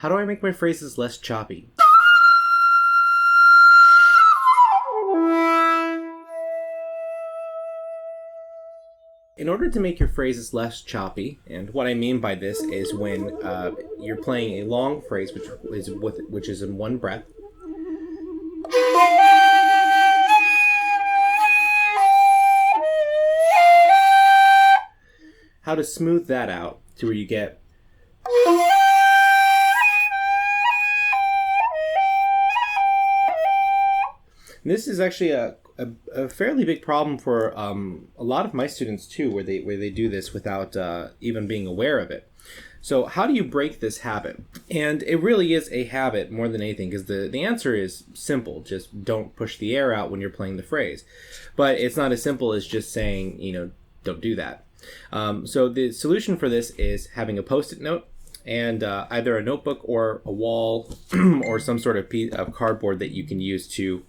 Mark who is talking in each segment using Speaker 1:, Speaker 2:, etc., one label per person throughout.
Speaker 1: How do I make my phrases less choppy? In order to make your phrases less choppy, and what I mean by this is when you're playing a long phrase, which is in one breath, how to smooth that out to where you get and this is actually a fairly big problem for a lot of my students too, where they do this without even being aware of it. So how do you break this habit? And it really is a habit more than anything, because the answer is simple. Just don't push the air out when you're playing the phrase. But it's not as simple as just saying, don't do that. So the solution for this is having a Post-it note and either a notebook or a wall or some sort of piece of cardboard that you can use to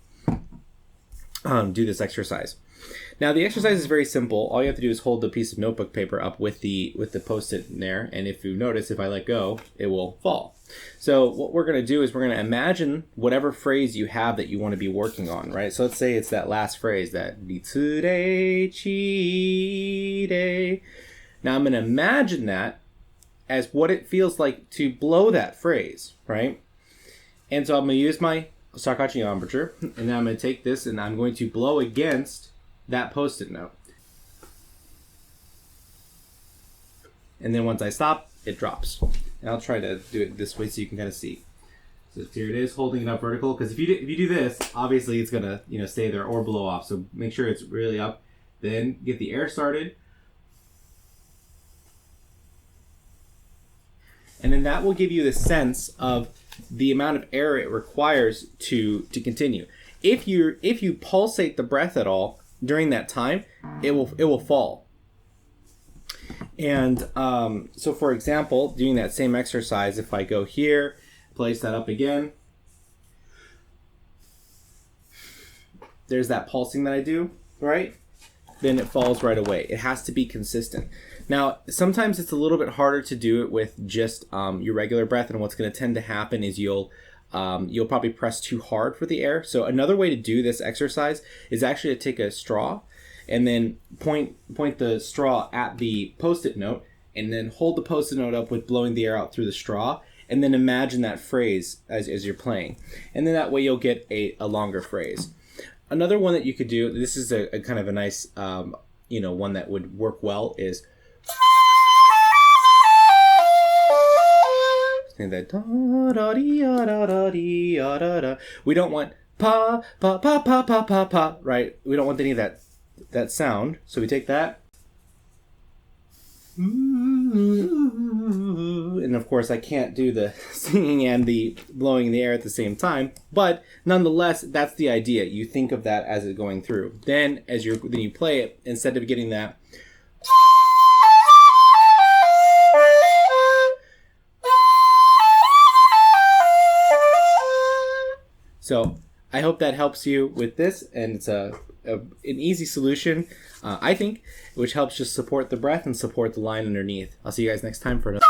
Speaker 1: do this exercise. Now the exercise is very simple. All you have to do is hold the piece of notebook paper up with the Post-it in there, and if you notice, if I let go, it will fall. So what we're going to do is we're going to imagine whatever phrase you have that you want to be working on, right? So let's say it's that last phrase, that Bitsude chide. Now I'm going to imagine that as what it feels like to blow that phrase, right? And so I'm going to use my Shakuhachi embouchure, and then I'm going to take this and I'm going to blow against that Post-it note. And then once I stop, it drops. And I'll try to do it this way so you can kind of see. So here it is, holding it up vertical, because if you do this, obviously it's going to stay there or blow off. So make sure it's really up. Then get the air started. And then that will give you the sense of the amount of air it requires to continue. If you pulsate the breath at all during that time, it will fall. And so for example, doing that same exercise, if I go here, place that up again, there's that pulsing that I do, right? Then it falls right away. It has to be consistent. Now, sometimes it's a little bit harder to do it with just your regular breath, and what's going to tend to happen is you'll probably press too hard for the air. So another way to do this exercise is actually to take a straw and then point the straw at the Post-it note, and then hold the Post-it note up with blowing the air out through the straw, and then imagine that phrase as you're playing. And then that way you'll get a longer phrase. Another one that you could do, this is a kind of a nice, one that would work well, is that we don't want pa pa pa pa pa pa pa, right? We don't want any of that sound. So we take that. And of course I can't do the singing and the blowing the air at the same time, but nonetheless, that's the idea. You think of that as it's going through. Then you play it, instead of getting that So I hope that helps you with this, and it's an easy solution, I think, which helps just support the breath and support the line underneath. I'll see you guys next time for another.